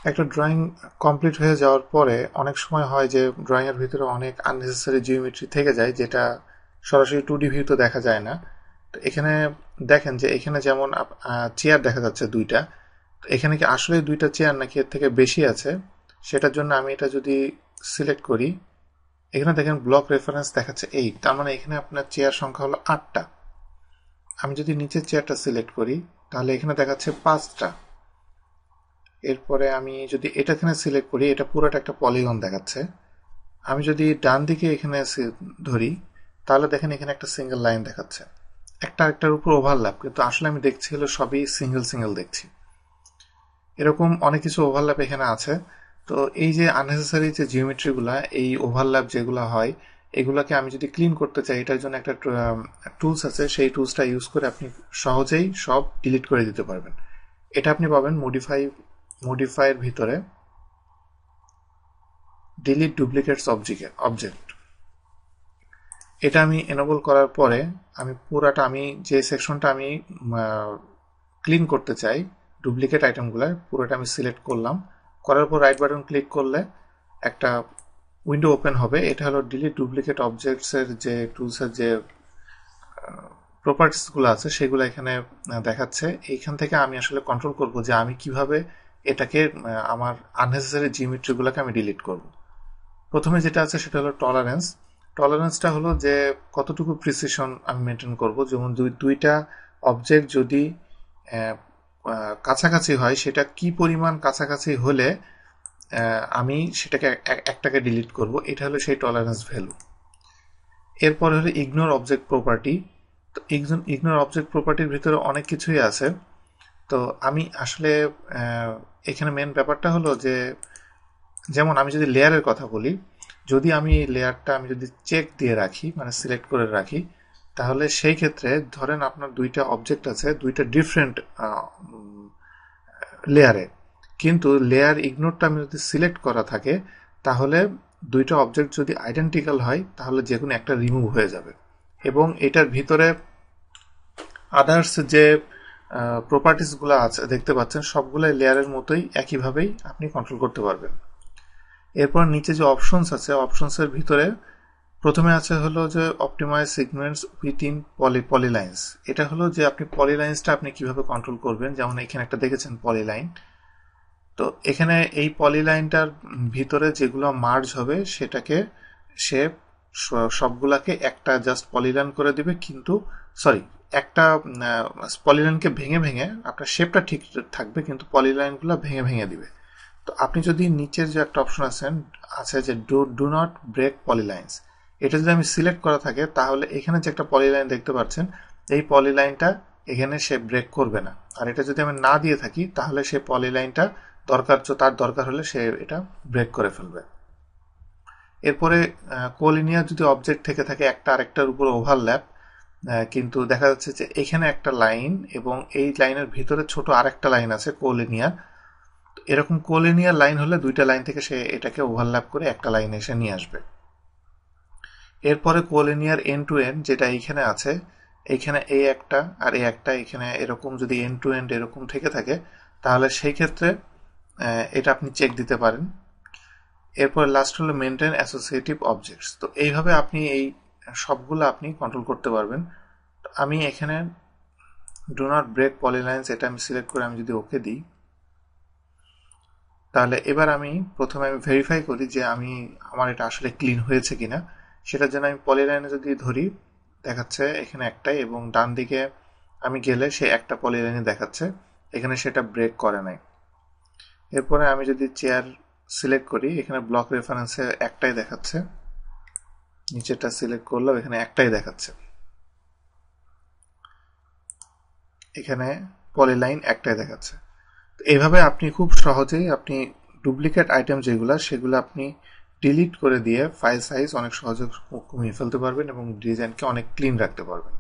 একটা drawing complete হয়ে যাওয়ার পরে অনেক সময় হয় যে ড্রয়িং এর ভিতরে অনেক আননেসেসারি জিওমেট্রি থেকে যায়, যেটা সরাসরি 2D ভিউতে দেখা যায় না। তো এখানে দেখেন যে এখানে যেমন চেয়ার দেখা যাচ্ছে দুইটা। তো এখানে কি আসলে দুইটা চেয়ার নাকি এর থেকে বেশি আছে, সেটার জন্য আমি এটা যদি সিলেক্ট করি, এখানে দেখেন ব্লক রেফারেন্স দেখাচ্ছে 8, তার মানে এখানে আপনার চেয়ার সংখ্যা হলো 8টা। আমি যদি নিচের চেয়ারটা সিলেক্ট করি তাহলে এখানে দেখাচ্ছে 5টা। এরপরে আমি যদি এটা এখানে সিলেক্ট করি, এটা পুরোটা একটা পলিগন দেখাচ্ছে। আমি যদি ডান দিকে এখানে ধরি তাহলে দেখেন এখানে একটা সিঙ্গেল লাইন দেখাচ্ছে, একটা একটার উপর ওভারল্যাপ, কিন্তু আসলে আমি দেখছি হলো সবই সিঙ্গেল সিঙ্গেল দেখছি। এরকম অনেক কিছু ওভারল্যাপ এখানে আছে। তো এই যে আননেসেসারি যে জিওমেট্রিগুলা, এই ওভারল্যাপ যেগুলো হয়, এগুলাকে আমি যদি ক্লিন করতে চাই, এটার জন্য একটা টুলস আছে, সেই টুলসটা ইউজ করে আপনি সহজেই সব ডিলিট করে দিতে পারবেন। এটা আপনি পাবেন মডিফাইয়ের ভিতরে ডিলিট ডুপ্লিকেটস অবজেক্ট। এটা আমি এনেবল করার পরে আমি পুরাটা, আমি যে সেকশনটা আমি ক্লিন করতে চাই ডুপ্লিকেট আইটেমগুলো, পুরোটা আমি সিলেক্ট করলাম। করার পর রাইট বাটন ক্লিক করলে একটা উইন্ডো ওপেন হবে। এটা হলো ডিলিট ডুপ্লিকেট অবজেক্টসের যে টুলসের যে প্রপার্টিসগুলো আছে সেগুলো এখানে দেখাচ্ছে। এইখান থেকে আমি আসলে কন্ট্রোল করব যে আমি কিভাবে এটাকে আমার আননেসেসারি জিওমেট্রিগুলোকে আমি ডিলিট করব। প্রথমে যেটা আছে সেটা হলো টলারেন্স। টলারেন্সটা হলো যে কতটুকু প্রিসিশন আমি মেনটেন করব। যেমন দুইটা অবজেক্ট যদি কাছাকাছি হয়, সেটা কি পরিমাণ কাছাকাছি হলে আমি সেটাকে একটাকে ডিলিট করব, এটা হলো সেই টলারেন্স ভ্যালু। এরপর হলো ইগনোর অবজেক্ট প্রপার্টি। তো ইগনোর অবজেক্ট প্রপার্টির ভিতরে অনেক কিছুই আছে। তো আমি আসলে এখানে মেন ব্যাপারটা হলো যে, যেমন আমি যদি লেয়ারের কথা বলি, যদি আমি লেয়ারটা আমি যদি চেক দিয়ে রাখি, মানে সিলেক্ট করে রাখি, তাহলে সেই ক্ষেত্রে ধরেন আপনার দুইটা অবজেক্ট আছে দুইটা ডিফারেন্ট লেয়ারে, কিন্তু লেয়ার ইগনোরটা আমি যদি সিলেক্ট করা থাকে, তাহলে দুইটা অবজেক্ট যদি আইডেন্টিক্যাল হয় তাহলে যে কোনো একটা রিমুভ হয়ে যাবে। এবং এটার ভিতরে আদার্স যে প্রপার্টিসগুলো আছে দেখতে পাচ্ছেন, সবগুলাই লেয়ারের মতোই একইভাবেই আপনি কন্ট্রোল করতে পারবেন। এরপর নিচে যে অপশনস আছে, অপশনসের ভিতরে প্রথমে আছে হলো যে অপটিমাইজ সিগমেন্টস উইথিন পলিলাইন্স। এটা হলো যে আপনি পলিলাইন্সটা আপনি কিভাবে কন্ট্রোল করবেন। যেমন এখানে একটা দেখেছেন পলিলাইন, তো এখানে এই পলিলাইনটার ভিতরে যেগুলো মার্জ হবে সেটাকে সে সবগুলাকে একটা জাস্ট পলিলাইন করে দিবে, কিন্তু সরি, একটা পলিলাইনকে ভেঙে ভেঙে আপনার শেপটা ঠিক থাকবে, কিন্তু পলিলাইনগুলো ভেঙে ভেঙে দিবে। তো আপনি যদি নিচের যে একটা অপশন আছে যে ডু নট ব্রেক পলিলাইন্স, এটা যদি আমি সিলেক্ট করা থাকে, তাহলে এখানে যে একটা পলিলাইন দেখতে পাচ্ছেন, এই পলিলাইনটা এখানে সে ব্রেক করবে না। আর এটা যদি আমি না দিয়ে থাকি, তাহলে সে পলিলাইনটা তার দরকার হলে সে এটা ব্রেক করে ফেলবে। এরপরে কোলিনিয়ার যদি অবজেক্ট থেকে থাকে একটা আরেকটার উপর ওভারল্যাপ, কিন্তু দেখা যাচ্ছে যে এখানে একটা লাইন এবং এই লাইনের ভিতরে ছোট আরেকটা লাইন আছে কোলিনিয়ার, এরকম কোলিনিয়ার লাইন হলে দুইটা লাইন থেকে সে এটাকে ওভারল্যাপ করে একটা লাইন এসে নিয়ে আসবে। এরপরে কোলিনিয়ার এন্ড টু এন্ড, যেটা এইখানে আছে, এইখানে এই একটা আর এই একটা, এখানে এরকম যদি এন্ড টু এন্ড এরকম থেকে থাকে, তাহলে সেই ক্ষেত্রে এটা আপনি চেক দিতে পারেন। এরপর লাস্ট হলো মেনটেন অ্যাসোসিয়েটিভ অবজেক্টস। তো এইভাবে আপনি এই সবগুলো আপনি কন্ট্রোল করতে পারবেন। আমি এখানে ডু নট ব্রেক পলিলাইন্স এটা আমি সিলেক্ট করে আমি যদি ওকে দিই, তাহলে এবার আমি প্রথমে ভেরিফাই করি যে আমার এটা আসলে ক্লিন হয়েছে কিনা। সেটার জন্য আমি পলিলাইনে যদি ধরি, দেখাচ্ছে এখানে একটাই, এবং ডান দিকে আমি গেলে সে একটা পলিলাইনে দেখাচ্ছে, এখানে সেটা ব্রেক করে নাই। এরপরে আমি যদি চেয়ার সিলেক্ট করি, এখানে ব্লক রেফারেন্সে একটাই দেখাচ্ছে, নিচেরটা সিলেক্ট করলেও এখানে একটাই দেখাচ্ছে, এখানে পলিলাইন একটাই দেখাচ্ছে। এইভাবে আপনি খুব সহজেই আপনি ডুপ্লিকেট আইটেম যেগুলো সেগুলো আপনি ডিলিট করে দিয়ে ফাইল সাইজ অনেক সহজে কমিয়ে ফেলতে পারবেন এবং ডিজাইনকে অনেক ক্লিন রাখতে পারবেন।